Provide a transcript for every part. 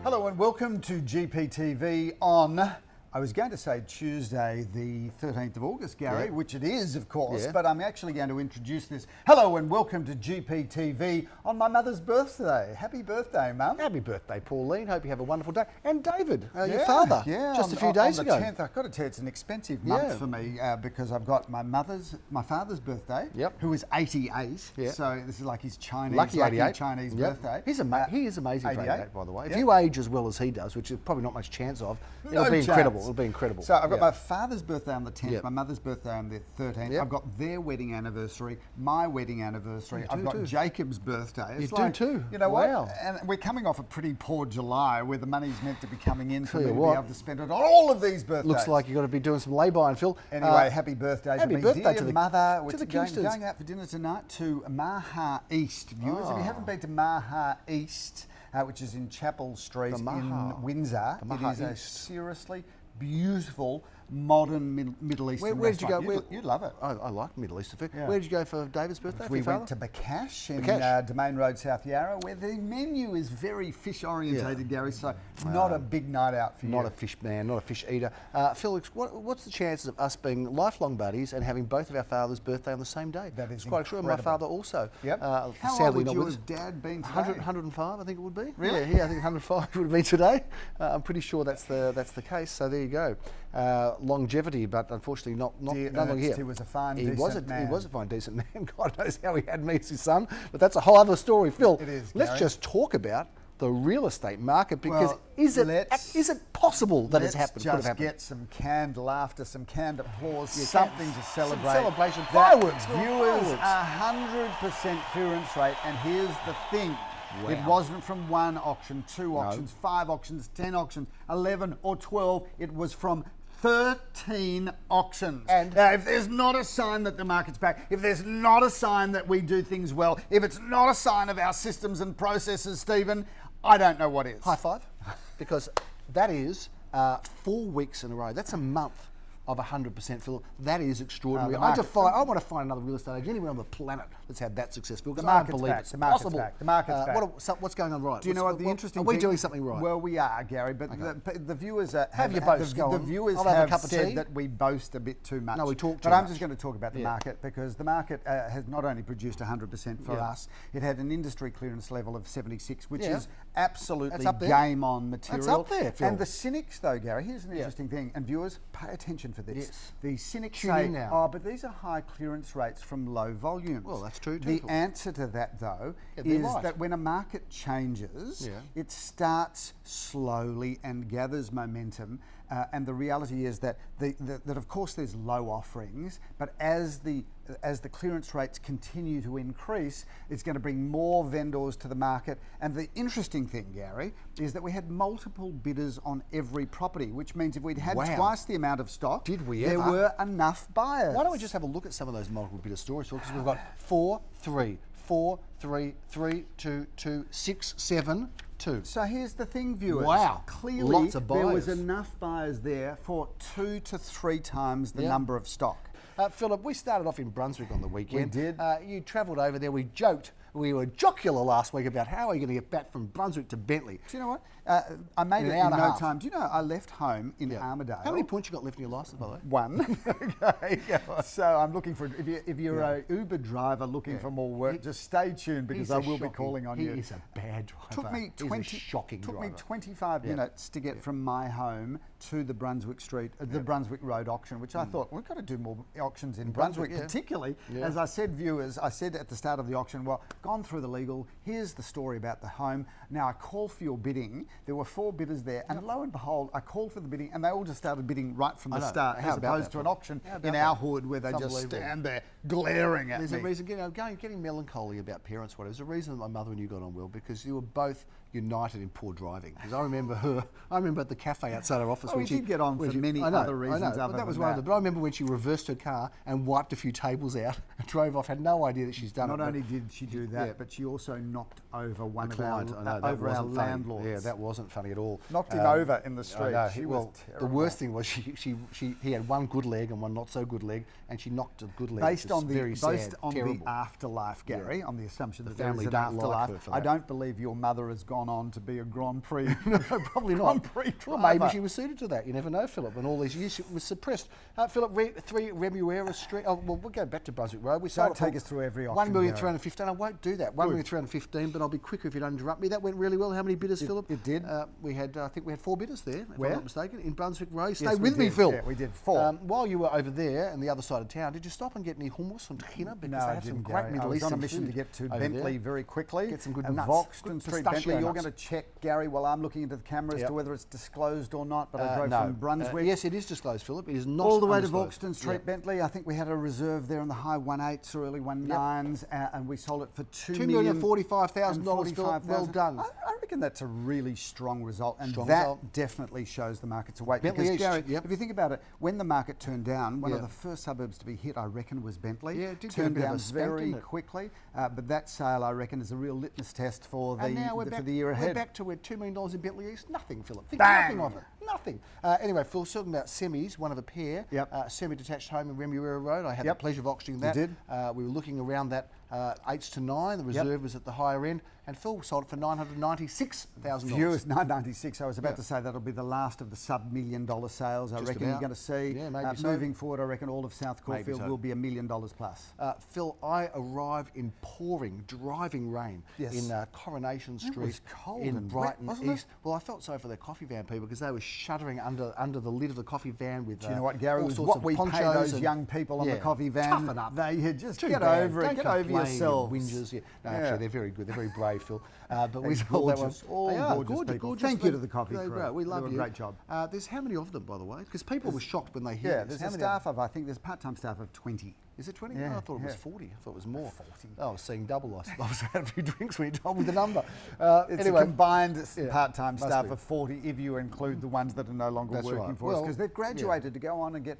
Hello and welcome to GPTV on, I was going to say Tuesday the 13th of August, Gary, which it is, of course, but I'm actually going to introduce this. Hello and welcome to GPTV on my mother's birthday. Happy birthday, Mum. Happy birthday, Pauline. Hope you have a wonderful day. And David, your father, just a few days ago. On the 10th, I've got to tell you, it's an expensive month for me because I've got my father's birthday, who is 88. So this is like his lucky Chinese birthday. He is amazing for 88, by the way. If you age as well as he does, which is probably not much chance of, it'll be incredible. It'll be incredible. So I've got my father's birthday on the 10th, my mother's birthday on the 13th. I've got their wedding anniversary, my wedding anniversary. I've got Jacob's birthday. You do too. You know what? And we're coming off a pretty poor July where the money's meant to be coming in for me to be able to spend it on all of these birthdays. Looks like you've got to be doing some lay-by, Phil. Anyway, happy birthday to me. To the mother. To the going out for dinner tonight to Maha East, viewers. If you haven't been to Maha East, which is in Chapel Street in Windsor, it is a seriously beautiful modern Middle Eastern Where did you go? You'd love it. I like Middle Eastern food. Where did you go for David's birthday? We went to Bakash in Domain Road, South Yarra, where the menu is very fish orientated, Gary. So not a big night out for you. Not a fish man, not a fish eater. Felix, what's the chances of us being lifelong buddies and having both of our father's birthday on the same day? That is quite true. My father also. How sadly old would not your dad been today? 105, I think it would be. Really? Yeah, I think 105 would have been today. I'm pretty sure that's the case. So there you go. Longevity, but unfortunately not long here. He was a fine, decent man. He was a fine, decent man. God knows how he had me as his son, but that's a whole other story, Phil. It is, Let's just talk about the real estate market, because is it possible that it's happened? Let's just get some canned laughter, some canned applause, something to celebrate. Some celebration, fireworks. Viewers, 100% clearance rate, and here's the thing. Wow. It wasn't from one auction, two auctions, 5 auctions, 10 auctions, 11 or 12. It was from 13 auctions. And now, if there's not a sign that the market's back, if there's not a sign that we do things well, if it's not a sign of our systems and processes, Stephen, I don't know what is. High five, because that is 4 weeks in a row. That's a month of 100%, Phil. That is extraordinary. I want to find another real estate agent anywhere on the planet that's had that successful. The market's back. The market's back. The market's back. What's going on right? Do you know what the interesting thing? Are we doing something right? Well, we are, Gary, but the viewers have your boast. The viewers have said that we boast a bit too much. No, we talk too much. But I'm just going to talk about the market, because the market has not only produced 100% for us, it had an industry clearance level of 76, which is absolutely game on material. That's up there, Phil. And the cynics, though, Gary, here's an interesting thing, and viewers, pay attention for this. Yes. The cynics say, but these are high clearance rates from low volumes. Well, that's true too. The answer to that, though, is that when a market changes, it starts slowly and gathers momentum. And the reality is that that of course there's low offerings, but as the clearance rates continue to increase, it's going to bring more vendors to the market. And the interesting thing, Gary, is that we had multiple bidders on every property, which means if we'd had twice the amount of stock, there were enough buyers. Why don't we just have a look at some of those multiple bidder stories? Because we've got 4, 3, 4, 3, 3, 2, 2, 6, 7, 2. So here's the thing, viewers. Wow. Clearly, lots of buyers. There was enough buyers there for 2 to 3 times the number of stock. Philip, we started off in Brunswick on the weekend. We did. You travelled over there. We joked. We were jocular last week about how are you going to get back from Brunswick to Bentley. Do you know what? I made it in no time. Do you know I left home in Armidale? How many points you got left in your licence, by the way? 1. Okay. So I'm looking for, if you're a Uber driver looking for more work, just stay tuned, because I will be calling on you. He is a bad driver. Took me 25 minutes to get from my home to the Brunswick Brunswick Road auction, which I thought, we've got to do more auctions in Brunswick, particularly, as I said, viewers, I said at the start of the auction, well, gone through the legal, here's the story about the home. Now I call for your bidding. There were 4 bidders there, and lo and behold, I called for the bidding, and they all just started bidding right from the start, as opposed to an auction in our hood where they just stand there glaring at me. There's a reason, getting melancholy about parents, whatever. There's a reason that my mother and you got on well, because you were both united in poor driving. Because I remember at the cafe outside our office office. Oh, when she did get on for many other reasons. I know, but that was one of them. But I remember when she reversed her car and wiped a few tables out and drove off. Had no idea that she's done it. Not only did she do that, but she also knocked over one of our landlords. Yeah, that wasn't funny at all. Knocked him over in the street. The worst thing was he had one good leg and one not so good leg, and she knocked a good leg. Based on the afterlife, Gary, on the assumption that there is an afterlife, I don't believe your mother has gone on to be a Grand Prix. No, probably not. Well, maybe she was suited to that. You never know, Philip. And all these years it was suppressed. Philip, 3 Remuera Street. Oh, well, we'll go back to Brunswick Road. We don't take us through every auction. 1,315,000. I won't do that. 1,315,000, but I'll be quicker if you don't interrupt me. That went really well. How many bidders, Philip? It did. We had, I think we had 4 bidders there, if Where? I'm not mistaken, in Brunswick Road. Yes, Stay with me, Phil. Yeah, we did 4. While you were over there and the other side of town, did you stop and get any hummus and tahina? Because No, they have some great Middle I was Eastern on a mission food to get to over Bentley there. very quickly. Get some good and nuts. Voxton Street, Bentley. You're nuts. going to check, Gary, while I'm looking into the cameras to whether it's disclosed or not. But I drove no. from Brunswick. Yes, it is disclosed, Philip. It is not all the way to undisclosed. Voxton Street, Bentley. I think we had a reserve there in the high 1.8s or early 1.9s, and we sold it for $2,045,000, Philip. Well done. I reckon that's a really strong result, and Strong that result. definitely shows the market's awake. Bentley because, East, Gary, yep. if you think about it, when the market turned down, one of the first suburbs to be hit, I reckon, was Bentley. Yeah, it did turned get a bit of down a spank, very didn't it? quickly. But that sale, I reckon, is a real litmus test for And now the year ahead. We're back to $2 million in Bentley East. Nothing, Philip. Think Bang! nothing of it. Nothing. Anyway, Phil, talking about semis, one of a pair. Yep. Semi-detached home in Remuera Road. I had the Yep. pleasure of auctioning that. You did. We were looking around that 8s to 9. The reserve was at the higher end. And Phil sold it for $996,000. Viewers, 996. I was about to say that'll be the last of the sub $1 million sales. I reckon you're going to see. Yeah, maybe so. Moving forward, I reckon all of South Caulfield will be $1 million plus. Phil, I arrived in pouring, driving rain in Coronation Street. It was cold in and Brighton wet, wasn't East. Well, I felt sorry for the coffee van people because they were shuddering under the lid of the coffee van with Do you know what, Gary? all It was sorts what of we pay ponchos those young people on the coffee van. Toughen up. They just Too get bad. over it. Don't Get over complain, yourselves. Whingers. Yeah. No, actually, they're very good. They're very brave, Phil. But we They're sold that one. gorgeous. All They are gorgeous people. gorgeous. Thank you to the coffee They're crew. great. We love They do you. a great job. There's how many of them, by the way? Because people were shocked when they hear Yeah, this. there's a staff of, I think there's part-time staff of 20. Is it 20? Yeah, Oh, I thought it was yeah. 40. I thought it was more. 40. Oh, I was seeing double. I was had a few drinks when you told me the number. It's anyway, a combined part-time must staff be. of 40 if you include the ones that are no longer That's working right. for us Well, because they've graduated to go on and get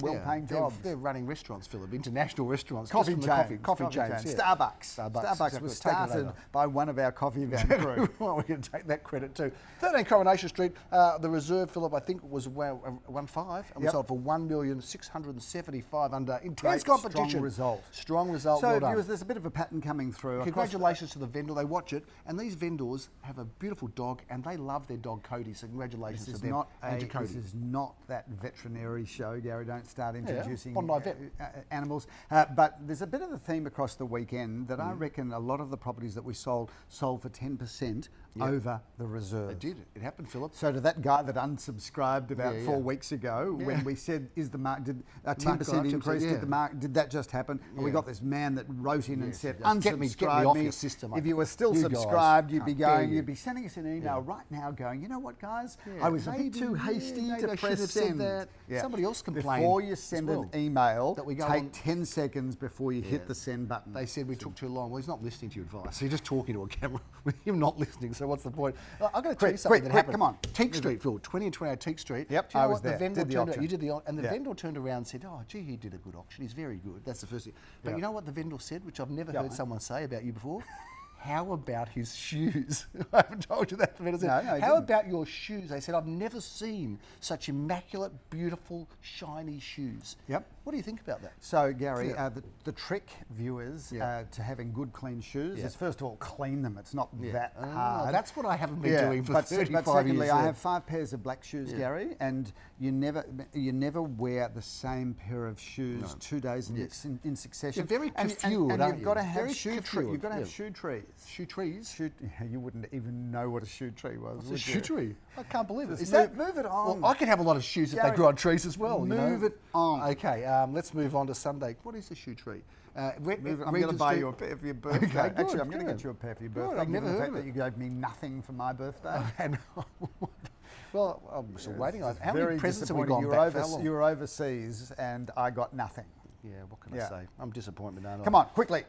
well-paying jobs. They're running restaurants, Philip, international restaurants. Coffee just chains. from the coffee chains. Yeah. Starbucks exactly. was Take it started over. by one of our coffee van crew. Well, we're going to take that credit too. 13 Coronation Street, the reserve, Philip, I think was 1.5, and we sold for $1,675,000 under intense competition. Strong result. Strong result. So, well done. viewers, there's a bit of a pattern coming through. Congratulations to the vendor. They watch it, and these vendors have a beautiful dog, and they love their dog Cody. So congratulations to them and to Cody. This is not that veterinary show, Gary. Don't start introducing Bondi Vet. animals. But there's a bit of a theme across the weekend that I reckon a lot of the properties that we sold for 10% over the reserve. It did. It happened, Philip. So to that guy that unsubscribed about 4 weeks ago, when we said, "Is the market did a 10% increase? Did that just happen?" And we got this man that wrote in and said, "Unsubscribe get me off your system. If you were still subscribed, you'd be sending us an email right now, going, "You know what, guys? I was a bit too hasty to press send." Somebody else complained. Before you send an email, that we go take on 10 seconds before you hit the send button. They said we took too long. Well, he's not listening to your advice. So you're just talking to a camera with him not listening. So what's the point? I'm going to tell you something that happened. Come on. Teak Street, Phil, 20 and 28 Teak Street. Yep, Do you know I was what? there. The vendor Did the turned auction. You did the auction. And the vendor turned around and said, "Oh, gee, he did a good auction. He's very good." That's the first thing. But you know what the vendor said, which I've never heard someone say about you before? How about his shoes? I haven't told you that. The vendor said, No, how about your shoes? They said, "I've never seen such immaculate, beautiful, shiny shoes." Yep. What do you think about that? So, Gary, the trick, viewers, to having good, clean shoes is, first of all, clean them. It's not that hard. That's what I haven't been doing for 35 but secondly, years. I have 5 pairs of black shoes, Gary, and you never wear the same pair of shoes 2 days in succession. You're very and cued, you've got to have shoe trees. cued. You've got to have shoe trees. Shoe trees? You wouldn't even know what a shoe tree was. What's a shoe tree? I can't believe it. Move it on. Well, I could have a lot of shoes if they grew on trees as well. Move it on. Okay, let's move on to Sunday. What is a shoe tree? I'm going to buy you a pair for your birthday. Okay, Actually, I'm going to get you a pair for your birthday. I've never heard of it. That you gave me nothing for my birthday. Well, I'm still waiting. How many presents have we got You were overseas and I got nothing. Yeah, what can I say? I'm disappointed, aren't I? Come on, quickly.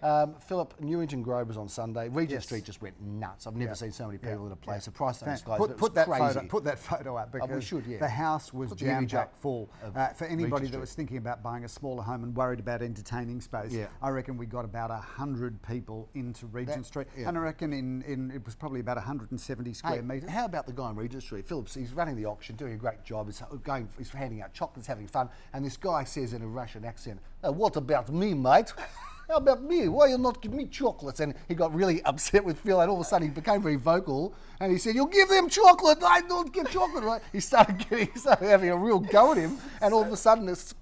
Philip, Newington Grove was on Sunday. Regent Street just went nuts. I've never seen so many people in a place. The price don't disclose, but it was crazy. Put that photo up because we should, the house was jam-packed full. For anybody that was thinking about buying a smaller home and worried about entertaining space, I reckon we got about 100 people into Regent Street. And I reckon it was probably about 170 square metres. How about the guy on Regent Street? Phillips, he's running the auction, doing a great job. He's handing out chocolates, having fun. And this guy says in a Russian accent, "What about me, mate? How about me? Why you not give me chocolates?" And he got really upset with Phil, and all of a sudden he became very vocal, and he said, "You give them chocolate, I don't get chocolate." Right? He started having a real go at him, and all of a sudden it's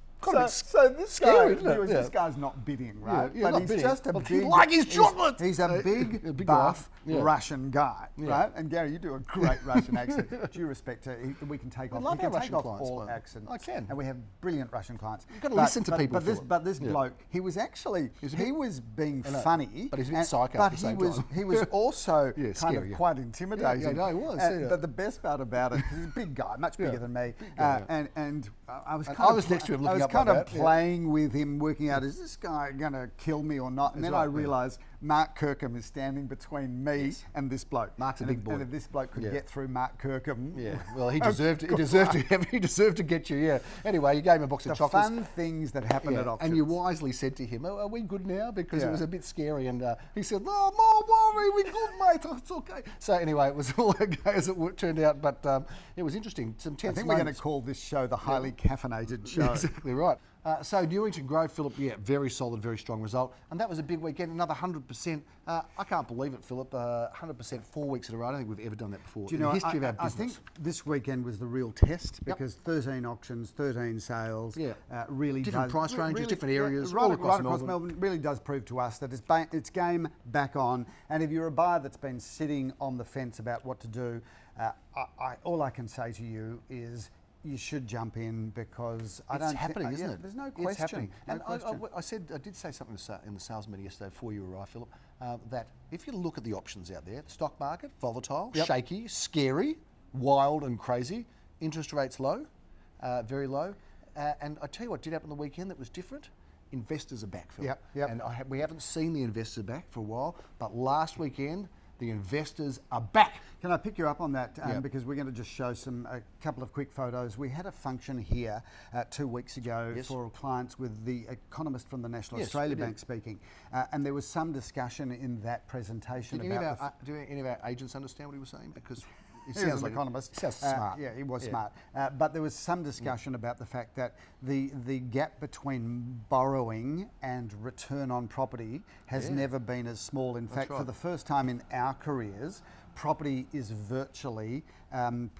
so this scary, guy, this guy's not bidding, right? Yeah, but he's just a big, like his chocolate. He's a big buff Russian guy, right? And Gary, you do a great Russian accent. Due respect to, we can take off. We can take off all accents. I can, and we have brilliant Russian clients. You've got to listen to people. But this bloke, he was being funny, but he's a bit psycho. But he was also kind of quite intimidating. Yeah, no, he was. But the best part about it, he's a big guy, much bigger than me, and I was next to him looking up. Kind of playing with him, working out, is this guy going to kill me or not? And then I realised Mark Kirkham is standing between me and this bloke. Mark's a big boy. And if this bloke could get through Mark Kirkham... Yeah, well, he deserved to get you, yeah. Anyway, you gave him a box of chocolates. Fun things that happen at auctions. And you wisely said to him, "Are we good now?" Because it was a bit scary. And he said, "No, more worry, we're good, mate. It's okay." So anyway, it was all okay as it turned out. But it was interesting. Some tense I think we're going to call this show the highly caffeinated show. Exactly right. So Newington Grove, Philip, very solid, very strong result. And that was a big weekend, another 100%. I can't believe it, Philip, 100% 4 weeks in a row. I don't think we've ever done that before in the history of our business. I think this weekend was the real test because 13 auctions, 13 sales, really different price ranges, different areas, right across Melbourne. Really does prove to us that it's game back on. And if you're a buyer that's been sitting on the fence about what to do, all I can say to you is, you should jump in because it's happening, isn't it? There's no question. It's happening. And I did say something in the sales meeting yesterday before you arrived, Philip, that if you look at the options out there, the stock market, volatile, shaky, scary, wild and crazy, interest rates low, very low. And I tell you what did happen the weekend that was different. Investors are back, Philip. And we haven't seen the investors back for a while, but last weekend, the investors are back. Can I pick you up on that? Because we're going to just show a couple of quick photos. We had a function here 2 weeks ago for clients with the economist from the National Australia Bank speaking. And there was some discussion in that presentation about... Do any of our agents understand what he was saying? Because... He sounds like an economist. He sounds smart. Yeah, he was smart. But there was some discussion about the fact that the gap between borrowing and return on property has never been as small. In fact, for the first time in our careers, property is virtually,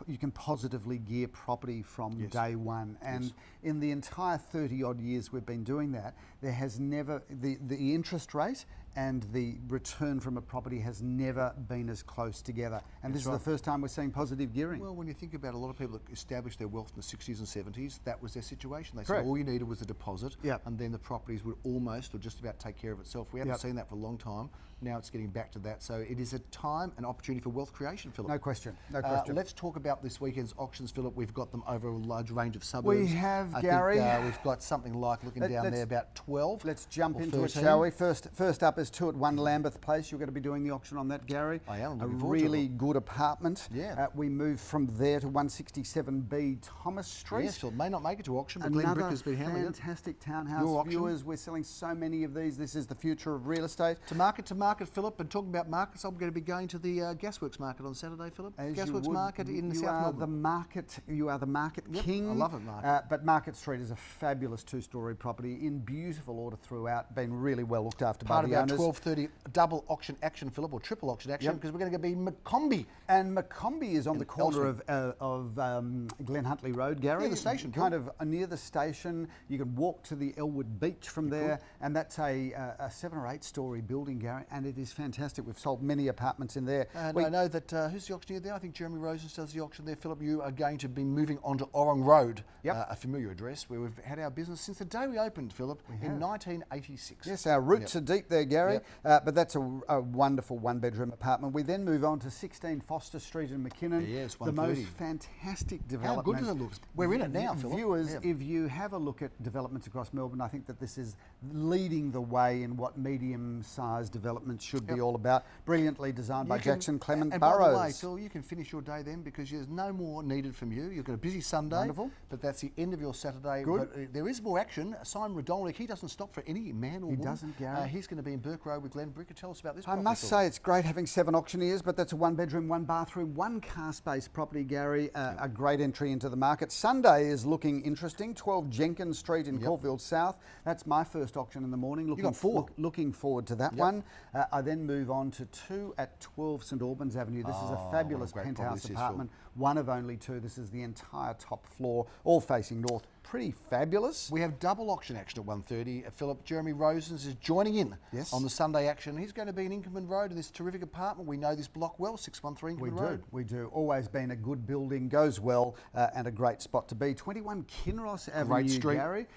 you can positively gear property from day one. And in the entire 30 odd years we've been doing that, there has never, the interest rate and the return from a property has never been as close together. And this is the first time we're seeing positive gearing. Well, when you think about a lot of people that established their wealth in the 60s and 70s, that was their situation. They said all you needed was a deposit, and then the properties would almost or just about take care of itself. We haven't seen that for a long time. Now it's getting back to that. So it is a time and opportunity for wealth creation, Philip. No question, no question. Let's talk about this weekend's auctions, Philip. We've got them over a large range of suburbs. We have, Gary. I think, we've got something like, looking down there, about 12. Let's jump into it, shall we? First up is 2 at 1 Lambeth Place. You're going to be doing the auction on that, Gary. I am. A really good apartment. Yeah. We move from there to 167B Thomas Street. Yes, Philip. May not make it to auction, but Glenn Brick has been handling it. Fantastic townhouse viewers. We're selling so many of these. This is the future of real estate. To market, Philip. And talking about markets, I'm going to be going to the Gasworks Market on Saturday, Philip. Gasworks Market in South Melbourne. You are the market king. I love it, Market. But Market Street is a fabulous 2-storey property in beautiful order throughout, been really well looked after by the owners. Part of our 12:30 double auction action, Philip, or triple auction action, because we're going to be Maccombie. And Maccombie is on the corner of Glen Huntley Road, Gary. Near the station, kind of near the station. You can walk to the Elwood Beach from there, and that's a 7 or 8 storey building, Gary, and it is fantastic. We've sold many apartments in there. I know that, who's the auctioneer there? I think Jeremy Rosens does the auction there. Philip, you are going to be moving on to Orong Road, a familiar address where we've had our business since the day we opened, Philip, in 1986. Yes, our roots are deep there, Gary, but that's a wonderful one-bedroom apartment. We then move on to 16 Foster Street in McKinnon. Yes, the most fantastic development. How good does it look? We're in it now, Philip. Viewers, if you have a look at developments across Melbourne, I think that this is leading the way in what medium-sized developments should be all about. Brilliantly designed by Jackson Clement Burrows. By the way, Phil, you can finish your day then because there's no more needed from you. You've got a busy Sunday, Wonderful. But that's the end of your Saturday. Good. But there is more action. Simon Radolnik, he doesn't stop for any man or woman. He doesn't, Gary. He's going to be in Burke Road with Glenn Bricker. Tell us about this I property, must Phil. say it's great having 7 auctioneers, but that's a one-bedroom, one-bathroom, one-car space property, Gary. A great entry into the market. Sunday is looking interesting. 12 Jenkins Street in Caulfield South. That's my first auction in the morning. You got 4. Looking forward to that one. I then move on to 2 at 12 St Albans Avenue. This is a fabulous penthouse apartment. One of only 2. This is the entire top floor, all facing north. Pretty fabulous. We have double auction action at 1:30. Philip, Jeremy Rosens is joining in on the Sunday action. He's going to be in Inkerman Road in this terrific apartment. We know this block well, 613 Inkerman Road. We do. Always been a good building, goes well, and a great spot to be. 21 Kinross Avenue, Great street. Gary.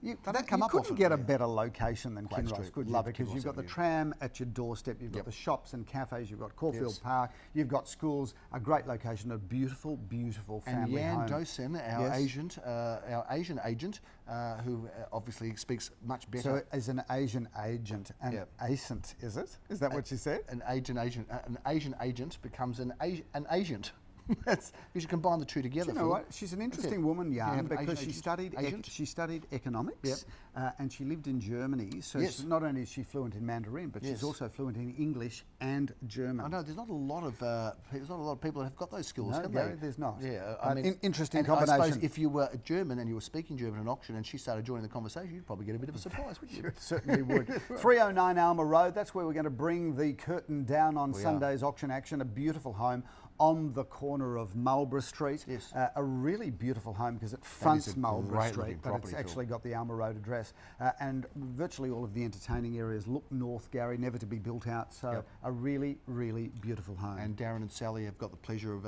You couldn't get a better location than Great Kinross, street. could you? Love Because Kinross you've got the Avenue. tram at your doorstep, you've got the shops and cafes, you've got Caulfield Park, you've got schools, a great location, a beautiful, beautiful family home. And Jan Dosen, our Asian agent, who obviously speaks much better. So as an Asian agent, an agent, is it? Is that what she said? An Asian agent becomes an agent. That's because you combine the two together. Do you know what? She's an interesting woman, Jan, because she studied economics and she lived in Germany. So not only is she fluent in Mandarin, but she's also fluent in English and German. I know there's not a lot of people that have got those skills. No, have Gary, they? there's not. Yeah, I mean, interesting and combination. I suppose if you were German and you were speaking German at an auction and she started joining the conversation, you'd probably get a bit of a surprise, wouldn't you? You certainly would. 309 Alma Road. That's where we're going to bring the curtain down on Sunday's auction action. A beautiful home on the corner of Marlborough Street. Yes. A really beautiful home because it fronts Marlborough Street, but it's actually got the Alma Road address. And virtually all of the entertaining areas look north, Gary, never to be built out. So a really, really beautiful home. And Darren and Sally have got the pleasure of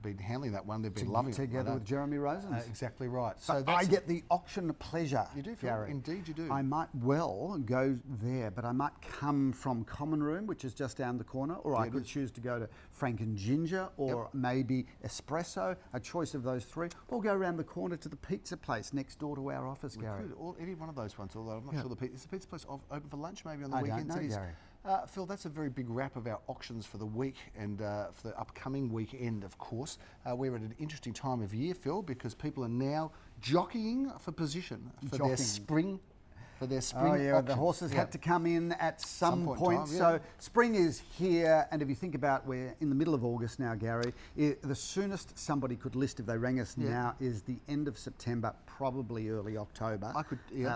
been handling that one. They've been loving it. Together with Jeremy Rosens. Exactly right. So I get the auction pleasure. You do, Phil. Gary. Indeed you do. I might well go there, but I might come from Common Room, which is just down the corner, or I could choose to go to Frank and Ginger, or maybe Espresso, a choice of those 3, or go around the corner to the pizza place next door to our office, Gary. Any one of those ones, although I'm not sure is the pizza place open for lunch maybe on the I weekends? don't know, Gary. Phil, that's a very big wrap of our auctions for the week and for the upcoming weekend, of course. We're at an interesting time of year, Phil, because people are now jockeying for position for their spring. Auctions. The horses had to come in at some point. So spring is here, and if you think about, we're in the middle of August now, Gary. The soonest somebody could list if they rang us now is the end of September, probably early October.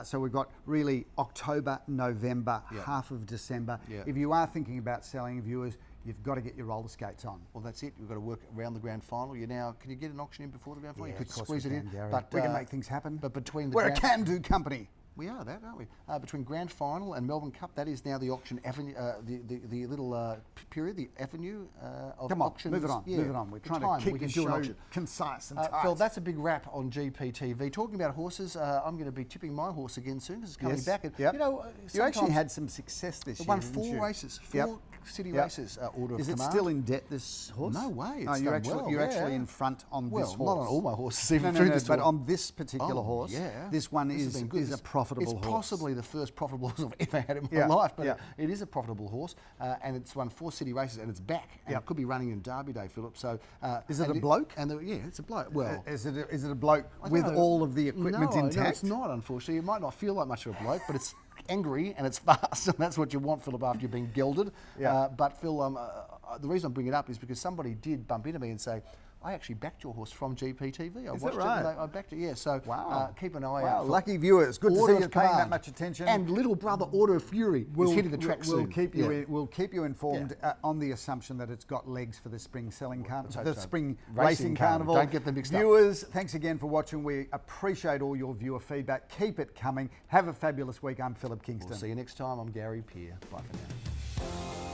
So we've got really October, November, half of December. If you are thinking about selling, viewers, you've got to get your roller skates on. Well, that's it. You've got to work around the grand final. Can you get an auction in before the grand final? Yeah, you could of course squeeze we it can, in. Gary. But we can make things happen. But between we're a can-do company. We are that, aren't we? Between Grand Final and Melbourne Cup, that is now the auction avenue, the little period, the avenue of auctions. Move it on, move it on. We're trying to keep the show concise and tight. Phil, that's a big wrap on GPTV. Talking about horses, I'm going to be tipping my horse again soon because it's coming back. And, you actually had some success this year. Won 4 races, 4 city races. Order of Is it command. Still in debt? This horse? No way. It's you're actually in front on this horse. Not on all my horses, even but on this particular horse. This one is a profitable horse. It's possibly the first profitable horse I've ever had in my life, but it is a profitable horse, and it's won 4 city races, and it's back. And it could be running in Derby Day, Philip. So, is it a bloke? It's a bloke. Well, is it a bloke with all of the equipment intact? No, it's not. Unfortunately, it might not feel like much of a bloke, but it's angry and it's fast, and that's what you want, Philip, after you've been gelded. But Phil, the reason I'm bringing it up is because somebody did bump into me and say, I actually backed your horse from GPTV. I watched it. I backed it. So keep an eye out. Lucky viewers. Good to see you paying that much attention. And little brother Order of Fury is hitting the track soon. We'll keep you informed on the assumption that it's got legs for the spring spring racing carnival. Don't get them mixed up. Viewers, thanks again for watching. We appreciate all your viewer feedback. Keep it coming. Have a fabulous week. I'm Philip Kingston. We'll see you next time. I'm Gary Peer. Bye for now.